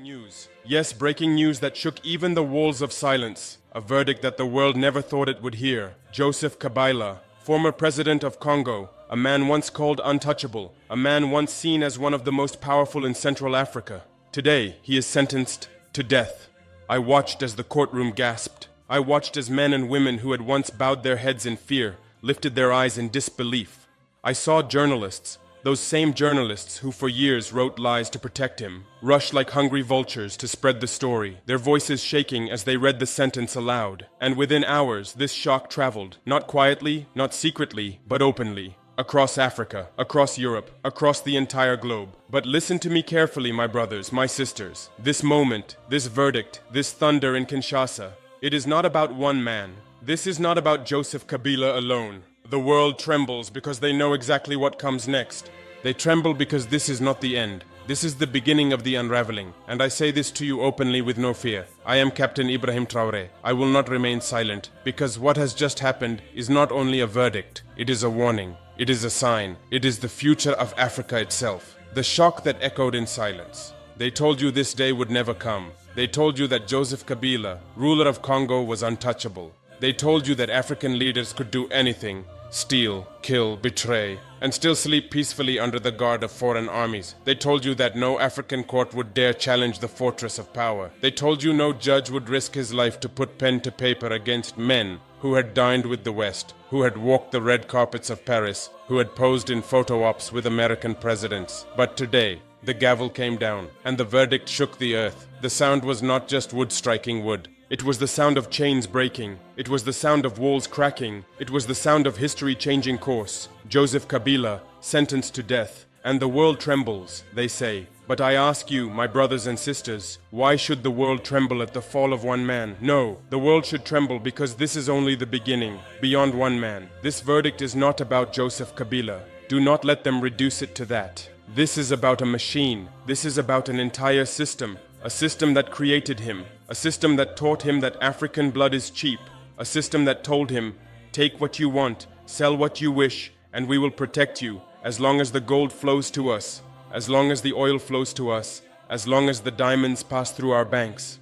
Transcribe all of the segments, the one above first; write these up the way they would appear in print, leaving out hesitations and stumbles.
news. Yes, breaking news that shook even the walls of silence. A verdict that the world never thought it would hear. Joseph Kabila, former president of Congo, a man once called untouchable, a man once seen as one of the most powerful in Central Africa. Today, he is sentenced to death. I watched as the courtroom gasped. I watched as men and women who had once bowed their heads in fear lifted their eyes in disbelief. I saw journalists, those same journalists who for years wrote lies to protect him, rush like hungry vultures to spread the story, their voices shaking as they read the sentence aloud. And within hours, this shock traveled, not quietly, not secretly, but openly, across Africa, across Europe, across the entire globe. But listen to me carefully, my brothers, my sisters. This moment, this verdict, this thunder in Kinshasa, it is not about one man. This is not about Joseph Kabila alone. The world trembles because they know exactly what comes next. They tremble because this is not the end. This is the beginning of the unraveling. And I say this to you openly with no fear. I am Captain Ibrahim Traore. I will not remain silent, because what has just happened is not only a verdict, it is a warning. It is a sign. It is the future of Africa itself. The shock that echoed in silence. They told you this day would never come. They told you that Joseph Kabila, ruler of Congo, was untouchable. They told you that African leaders could do anything, steal, kill, betray, and still sleep peacefully under the guard of foreign armies. They told you that no African court would dare challenge the fortress of power. They told you no judge would risk his life to put pen to paper against men who had dined with the West, who had walked the red carpets of Paris, who had posed in photo ops with American presidents. But today, the gavel came down, and the verdict shook the earth. The sound was not just wood striking wood. It was the sound of chains breaking. It was the sound of walls cracking. It was the sound of history changing course. Joseph Kabila, sentenced to death. And the world trembles, they say. But I ask you, my brothers and sisters, why should the world tremble at the fall of one man? No, the world should tremble because this is only the beginning, beyond one man. This verdict is not about Joseph Kabila. Do not let them reduce it to that. This is about a machine. This is about an entire system. A system that created him. A system that taught him that African blood is cheap. A system that told him, take what you want, sell what you wish, and we will protect you as long as the gold flows to us, as long as the oil flows to us, as long as the diamonds pass through our banks.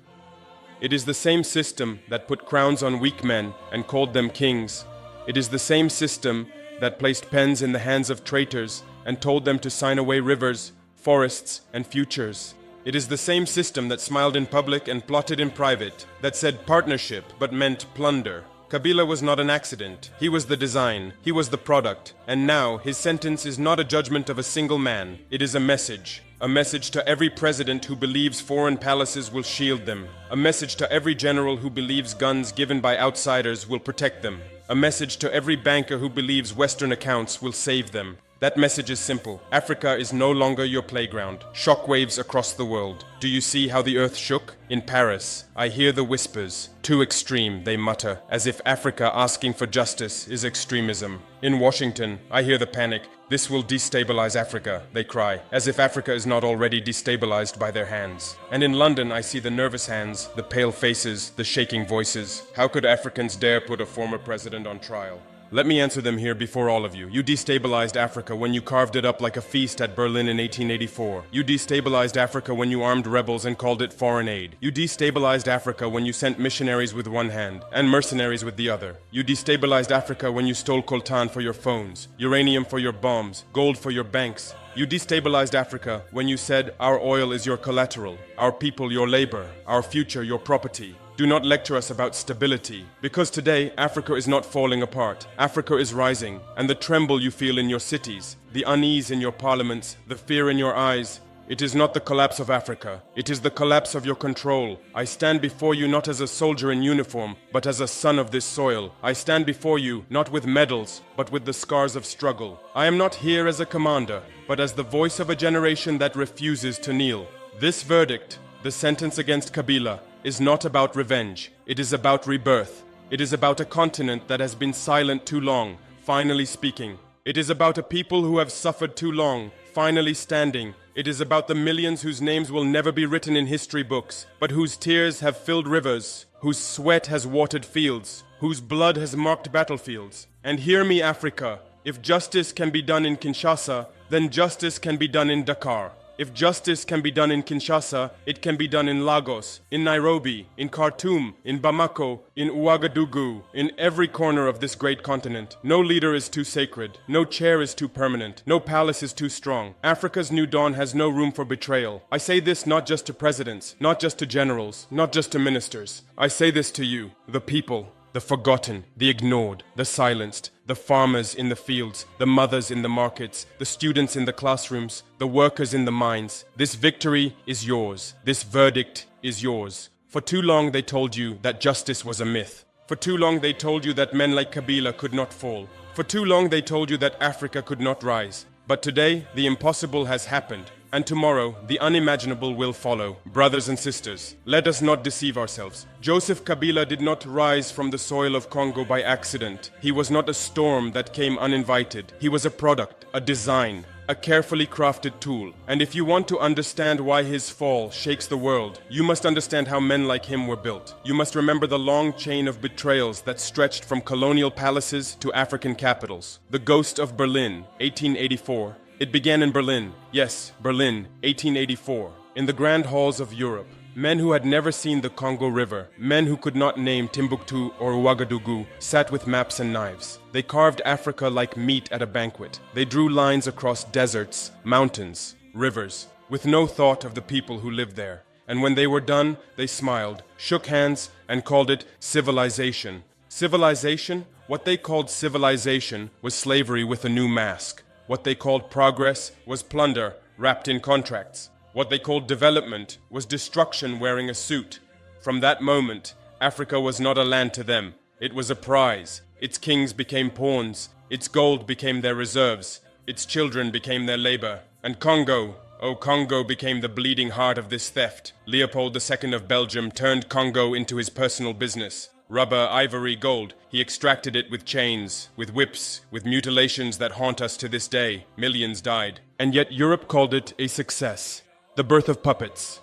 It is the same system that put crowns on weak men and called them kings. It is the same system that placed pens in the hands of traitors and told them to sign away rivers, forests, and futures. It is the same system that smiled in public and plotted in private, that said partnership but meant plunder. Kabila was not an accident. He was the design. He was the product. And now, his sentence is not a judgment of a single man. It is a message. A message to every president who believes foreign palaces will shield them. A message to every general who believes guns given by outsiders will protect them. A message to every banker who believes Western accounts will save them. That message is simple. Africa is no longer your playground. Shockwaves across the world. Do you see how the earth shook? In Paris, I hear the whispers. Too extreme, they mutter, as if Africa asking for justice is extremism. In Washington, I hear the panic. This will destabilize Africa, they cry, as if Africa is not already destabilized by their hands. And in London, I see the nervous hands, the pale faces, the shaking voices. How could Africans dare put a former president on trial? Let me answer them here before all of you. You destabilized Africa when you carved it up like a feast at Berlin in 1884. You destabilized Africa when you armed rebels and called it foreign aid. You destabilized Africa when you sent missionaries with one hand and mercenaries with the other. You destabilized Africa when you stole coltan for your phones, uranium for your bombs, gold for your banks. You destabilized Africa when you said, our oil is your collateral, our people your labor, our future your property. Do not lecture us about stability, because today Africa is not falling apart. Africa is rising, and the tremble you feel in your cities, the unease in your parliaments, the fear in your eyes, it is not the collapse of Africa. It is the collapse of your control. I stand before you not as a soldier in uniform, but as a son of this soil. I stand before you not with medals, but with the scars of struggle. I am not here as a commander, but as the voice of a generation that refuses to kneel. This verdict, the sentence against Kabila, is not about revenge. It is about rebirth. It is about a continent that has been silent too long, finally speaking. It is about a people who have suffered too long, finally standing. It is about the millions whose names will never be written in history books, but whose tears have filled rivers, whose sweat has watered fields, whose blood has marked battlefields. And hear me, Africa, if justice can be done in Kinshasa, then justice can be done in Dakar. If justice can be done in Kinshasa, it can be done in Lagos, in Nairobi, in Khartoum, in Bamako, in Ouagadougou, in every corner of this great continent. No leader is too sacred. No chair is too permanent. No palace is too strong. Africa's new dawn has no room for betrayal. I say this not just to presidents, not just to generals, not just to ministers. I say this to you, the people. The forgotten, the ignored, the silenced, the farmers in the fields, the mothers in the markets, the students in the classrooms, the workers in the mines. This victory is yours. This verdict is yours. For too long they told you that justice was a myth. For too long they told you that men like Kabila could not fall. For too long they told you that Africa could not rise. But today, the impossible has happened. And tomorrow, the unimaginable will follow. Brothers and sisters, let us not deceive ourselves. Joseph Kabila did not rise from the soil of Congo by accident. He was not a storm that came uninvited. He was a product, a design, a carefully crafted tool. And if you want to understand why his fall shakes the world, you must understand how men like him were built. You must remember the long chain of betrayals that stretched from colonial palaces to African capitals. The ghost of Berlin, 1884. It began in Berlin, yes, Berlin, 1884, in the grand halls of Europe. Men who had never seen the Congo River, men who could not name Timbuktu or Ouagadougou, sat with maps and knives. They carved Africa like meat at a banquet. They drew lines across deserts, mountains, rivers, with no thought of the people who lived there. And when they were done, they smiled, shook hands, and called it civilization. Civilization? What they called civilization was slavery with a new mask. What they called progress was plunder wrapped in contracts. What they called development was destruction wearing a suit. From that moment, Africa was not a land to them. It was a prize. Its kings became pawns. Its gold became their reserves. Its children became their labor. And Congo, oh Congo, became the bleeding heart of this theft. Leopold II of Belgium turned Congo into his personal business. Rubber, ivory, gold. He extracted it with chains, with whips, with mutilations that haunt us to this day. Millions died. And yet Europe called it a success. The birth of puppets.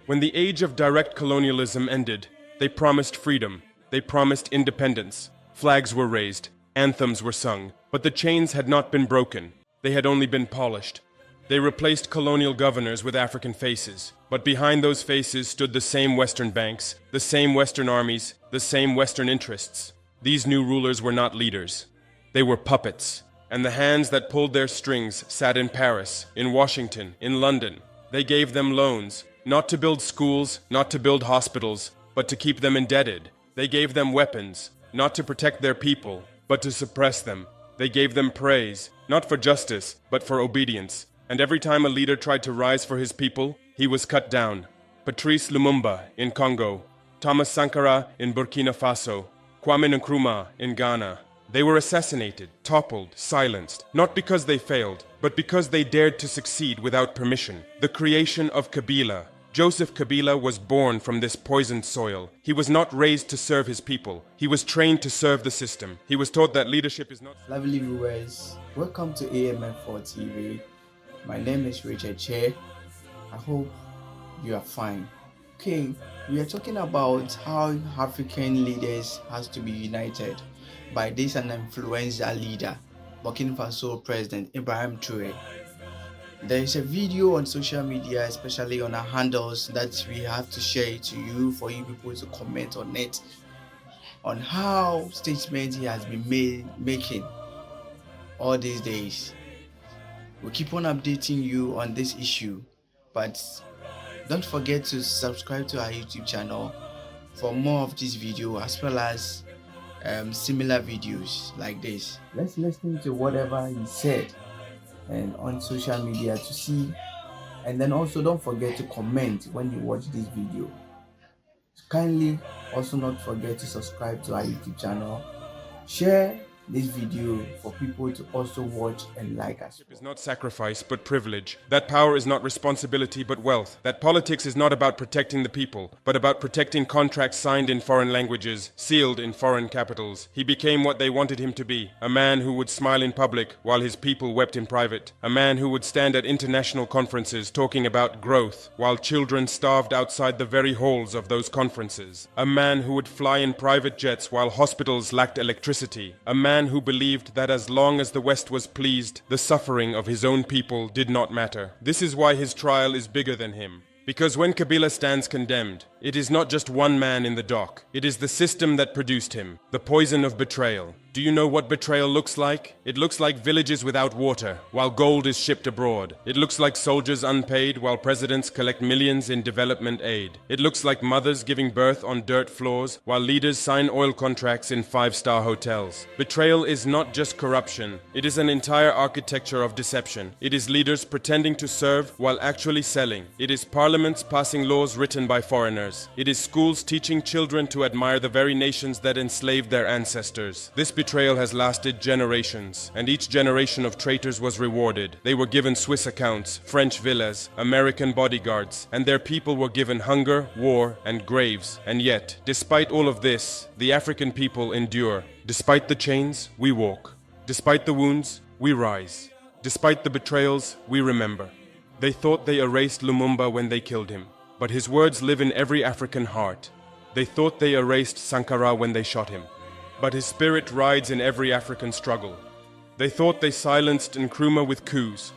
When the age of direct colonialism ended, they promised freedom. They promised independence. Flags were raised. Anthems were sung. But the chains had not been broken. They had only been polished. They replaced colonial governors with African faces. But behind those faces stood the same Western banks, the same Western armies, the same Western interests. These new rulers were not leaders. They were puppets. And the hands that pulled their strings sat in Paris, in Washington, in London. They gave them loans, not to build schools, not to build hospitals, but to keep them indebted. They gave them weapons, not to protect their people, but to suppress them. They gave them praise, not for justice, but for obedience. And every time a leader tried to rise for his people, he was cut down. Patrice Lumumba in Congo, Thomas Sankara in Burkina Faso, Kwame Nkrumah in Ghana. They were assassinated, toppled, silenced, not because they failed, but because they dared to succeed without permission. The creation of Kabila. Joseph Kabila was born from this poisoned soil. He was not raised to serve his people. He was trained to serve the system. He was taught that leadership is not... Lovely viewers, welcome to AMF4 TV. My name is Richard Che. I hope you are fine. Okay, we are talking about how African leaders has to be united by this an influential leader, Burkina Faso President Ibrahim Traore. There is a video on social media, especially on our handles, that we have to share it to you for you people to comment on it, on how statements he has been making all these days. We'll keep on updating you on this issue, but don't forget to subscribe to our YouTube channel for more of this video as well as similar videos like this. Let's listen to whatever he said and on social media to see, and then also don't forget to comment when you watch this video. Kindly also not forget to subscribe to our YouTube channel, share this video for people to also watch and like us. Leadership is not sacrifice, but privilege. That power is not responsibility, but wealth. That politics is not about protecting the people, but about protecting contracts signed in foreign languages, sealed in foreign capitals. He became what they wanted him to be, a man who would smile in public while his people wept in private, a man who would stand at international conferences talking about growth while children starved outside the very halls of those conferences, a man who would fly in private jets while hospitals lacked electricity, a man man who believed that as long as the West was pleased, the suffering of his own people did not matter. This is why his trial is bigger than him. Because when Kabila stands condemned, it is not just one man in the dock. It is the system that produced him, the poison of betrayal. Do you know what betrayal looks like? It looks like villages without water, while gold is shipped abroad. It looks like soldiers unpaid, while presidents collect millions in development aid. It looks like mothers giving birth on dirt floors, while leaders sign oil contracts in five-star hotels. Betrayal is not just corruption. It is an entire architecture of deception. It is leaders pretending to serve while actually selling. It is parliaments passing laws written by foreigners. It is schools teaching children to admire the very nations that enslaved their ancestors. This betrayal has lasted generations, and each generation of traitors was rewarded. They were given Swiss accounts, French villas, American bodyguards, and their people were given hunger, war, and graves. And yet, despite all of this, the African people endure. Despite the chains, we walk. Despite the wounds, we rise. Despite the betrayals, we remember. They thought they erased Lumumba when they killed him, but his words live in every African heart. They thought they erased Sankara when they shot him, but his spirit rides in every African struggle. They thought they silenced Nkrumah with coups,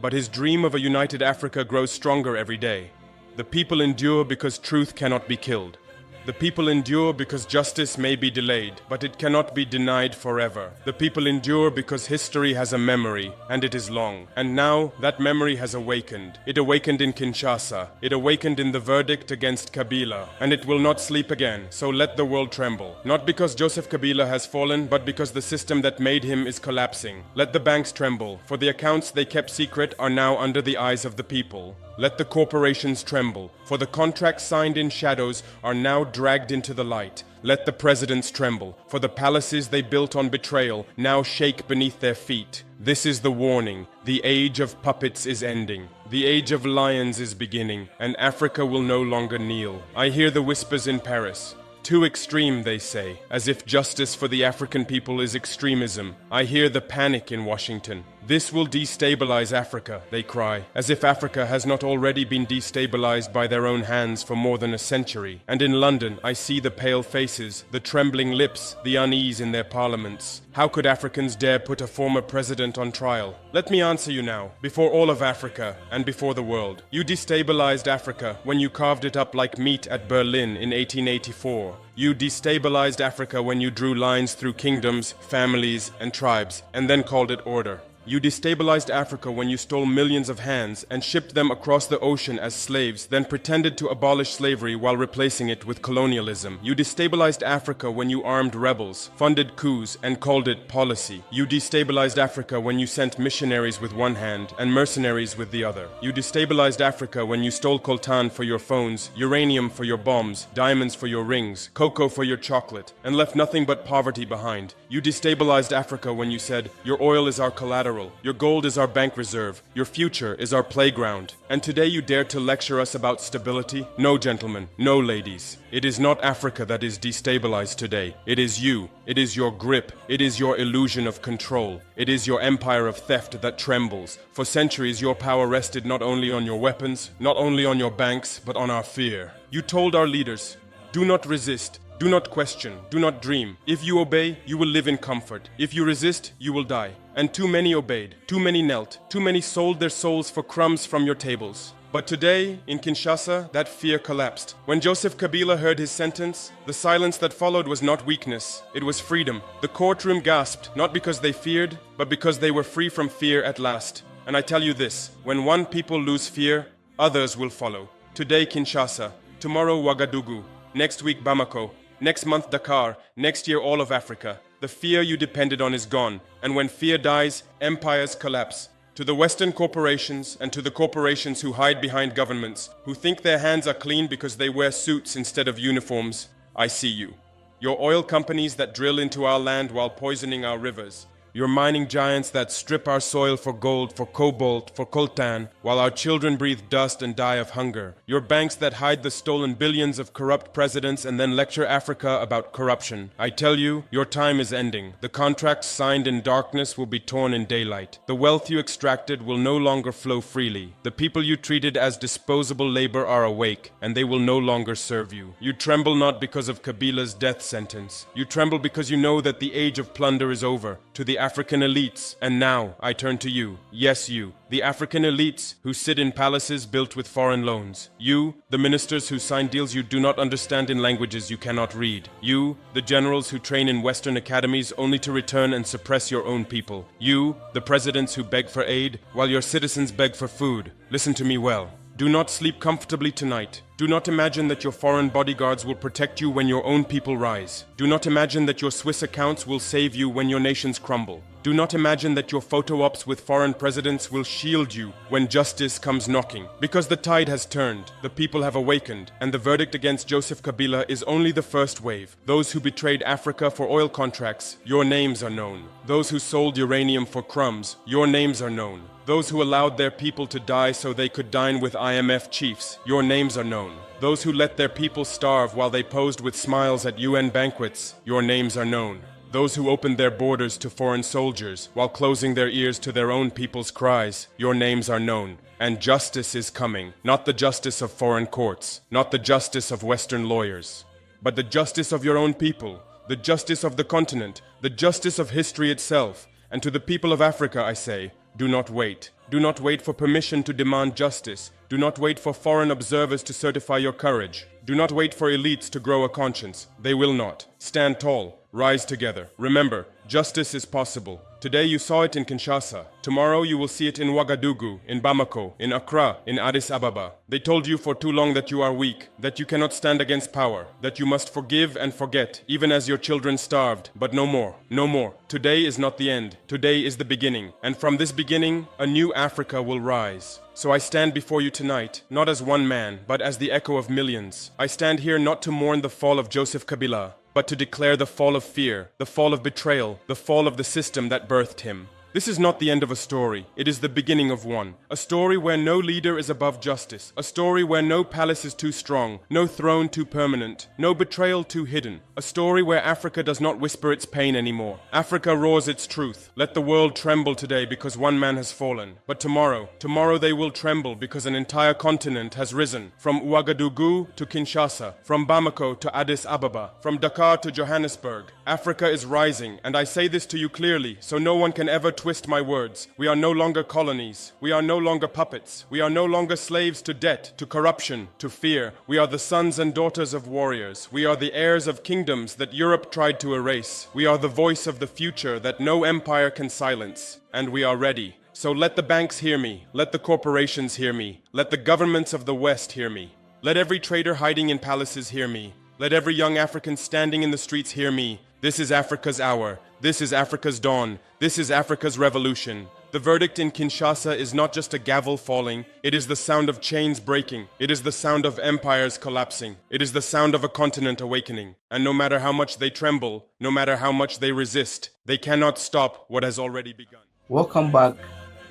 but his dream of a united Africa grows stronger every day. The people endure because truth cannot be killed. The people endure because justice may be delayed, but it cannot be denied forever. The people endure because history has a memory, and it is long. And now, that memory has awakened. It awakened in Kinshasa. It awakened in the verdict against Kabila. And it will not sleep again, so let the world tremble. Not because Joseph Kabila has fallen, but because the system that made him is collapsing. Let the banks tremble, for the accounts they kept secret are now under the eyes of the people. Let the corporations tremble, for the contracts signed in shadows are now dragged into the light. Let the presidents tremble, for the palaces they built on betrayal now shake beneath their feet. This is the warning. The age of puppets is ending. The age of lions is beginning, and Africa will no longer kneel. I hear the whispers in Paris. Too extreme, they say, as if justice for the African people is extremism. I hear the panic in Washington. This will destabilize Africa, they cry, as if Africa has not already been destabilized by their own hands for more than a century. And in London, I see the pale faces, the trembling lips, the unease in their parliaments. How could Africans dare put a former president on trial? Let me answer you now, before all of Africa and before the world. You destabilized Africa when you carved it up like meat at Berlin in 1884. You destabilized Africa when you drew lines through kingdoms, families, and tribes, and then called it order. You destabilized Africa when you stole millions of hands and shipped them across the ocean as slaves, then pretended to abolish slavery while replacing it with colonialism. You destabilized Africa when you armed rebels, funded coups, and called it policy. You destabilized Africa when you sent missionaries with one hand and mercenaries with the other. You destabilized Africa when you stole coltan for your phones, uranium for your bombs, diamonds for your rings, cocoa for your chocolate, and left nothing but poverty behind. You destabilized Africa when you said, your oil is our collateral. Your gold is our bank reserve. Your future is our playground. And today you dare to lecture us about stability? No, gentlemen. No, ladies. It is not Africa that is destabilized today. It is you. It is your grip. It is your illusion of control. It is your empire of theft that trembles. For centuries, your power rested not only on your weapons, not only on your banks, but on our fear. You told our leaders, do not resist. Do not question, do not dream. If you obey, you will live in comfort. If you resist, you will die. And too many obeyed, too many knelt, too many sold their souls for crumbs from your tables. But today, in Kinshasa, that fear collapsed. When Joseph Kabila heard his sentence, the silence that followed was not weakness, it was freedom. The courtroom gasped, not because they feared, but because they were free from fear at last. And I tell you this, when one people lose fear, others will follow. Today, Kinshasa. Tomorrow, Ouagadougou. Next week, Bamako. Next month, Dakar. Next year, all of Africa. The fear you depended on is gone. And when fear dies, empires collapse. To the Western corporations and to the corporations who hide behind governments, who think their hands are clean because they wear suits instead of uniforms, I see you. Your oil companies that drill into our land while poisoning our rivers. You're mining giants that strip our soil for gold, for cobalt, for coltan, while our children breathe dust and die of hunger. You're banks that hide the stolen billions of corrupt presidents and then lecture Africa about corruption. I tell you, your time is ending. The contracts signed in darkness will be torn in daylight. The wealth you extracted will no longer flow freely. The people you treated as disposable labor are awake, and they will no longer serve you. You tremble not because of Kabila's death sentence. You tremble because you know that the age of plunder is over. To the African elites, and now I turn to you. Yes, you. The African elites who sit in palaces built with foreign loans. You, the ministers who sign deals you do not understand in languages you cannot read. You, the generals who train in Western academies only to return and suppress your own people. You, the presidents who beg for aid while your citizens beg for food. Listen to me well. Do not sleep comfortably tonight. Do not imagine that your foreign bodyguards will protect you when your own people rise. Do not imagine that your Swiss accounts will save you when your nations crumble. Do not imagine that your photo ops with foreign presidents will shield you when justice comes knocking. Because the tide has turned, the people have awakened, and the verdict against Joseph Kabila is only the first wave. Those who betrayed Africa for oil contracts, your names are known. Those who sold uranium for crumbs, your names are known. Those who allowed their people to die so they could dine with IMF chiefs, your names are known. Those who let their people starve while they posed with smiles at UN banquets, your names are known. Those who opened their borders to foreign soldiers while closing their ears to their own people's cries, your names are known. And justice is coming, not the justice of foreign courts, not the justice of Western lawyers, but the justice of your own people, the justice of the continent, the justice of history itself. And to the people of Africa I say, do not wait. Do not wait for permission to demand justice. Do not wait for foreign observers to certify your courage. Do not wait for elites to grow a conscience. They will not. Stand tall. Rise together. Remember, justice is possible. Today you saw it in Kinshasa. Tomorrow you will see it in Ouagadougou, in Bamako, in Accra, in Addis Ababa. They told you for too long that you are weak, that you cannot stand against power, that you must forgive and forget, even as your children starved. But no more. No more. Today is not the end. Today is the beginning. And from this beginning, a new Africa will rise. So I stand before you tonight, not as one man, but as the echo of millions. I stand here not to mourn the fall of Joseph Kabila, but to declare the fall of fear, the fall of betrayal, the fall of the system that birthed him. This is not the end of a story, it is the beginning of one. A story where no leader is above justice. A story where no palace is too strong, no throne too permanent, no betrayal too hidden. A story where Africa does not whisper its pain anymore. Africa roars its truth. Let the world tremble today because one man has fallen. But tomorrow they will tremble because an entire continent has risen. From Ouagadougou to Kinshasa, from Bamako to Addis Ababa, from Dakar to Johannesburg. Africa is rising, and I say this to you clearly, so no one can ever twist my words. We are no longer colonies. We are no longer puppets. We are no longer slaves to debt, to corruption, to fear. We are the sons and daughters of warriors. We are the heirs of kingdoms that Europe tried to erase. We are the voice of the future that no empire can silence. And we are ready. So let the banks hear me. Let the corporations hear me. Let the governments of the West hear me. Let every trader hiding in palaces hear me. Let every young African standing in the streets hear me. This is Africa's hour. This is Africa's dawn. This is Africa's revolution. The verdict in Kinshasa is not just a gavel falling. It is the sound of chains breaking. It is the sound of empires collapsing. It is the sound of a continent awakening. And no matter how much they tremble, no matter how much they resist, they cannot stop what has already begun. Welcome back.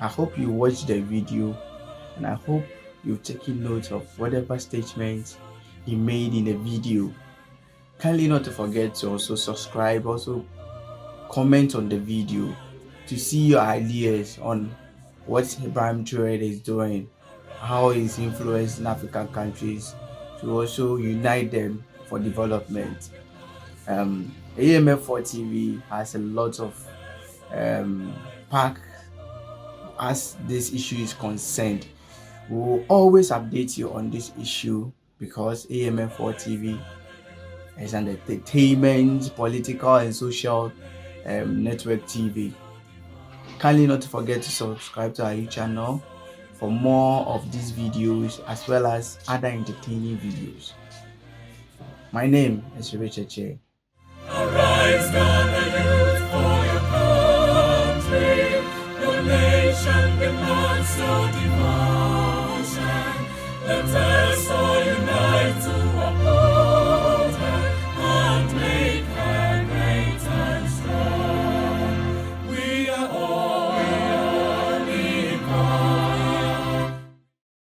I hope you watched the video, and I hope you've taken note of whatever statements he made in the video. Kindly not to forget to also subscribe, also comment on the video to see your ideas on what Ibrahim Traore is doing, how he's influencing African countries to also unite them for development. AMF4 TV has a lot of pack as this issue is concerned. We will always update you on this issue because AMF4 TV is an entertainment, political and social network TV. Kindly not to forget to subscribe to our YouTube channel for more of these videos as well as other entertaining videos. My name is Richard Che. Arise, gather youth for your country. Your nation demands no devotion. Let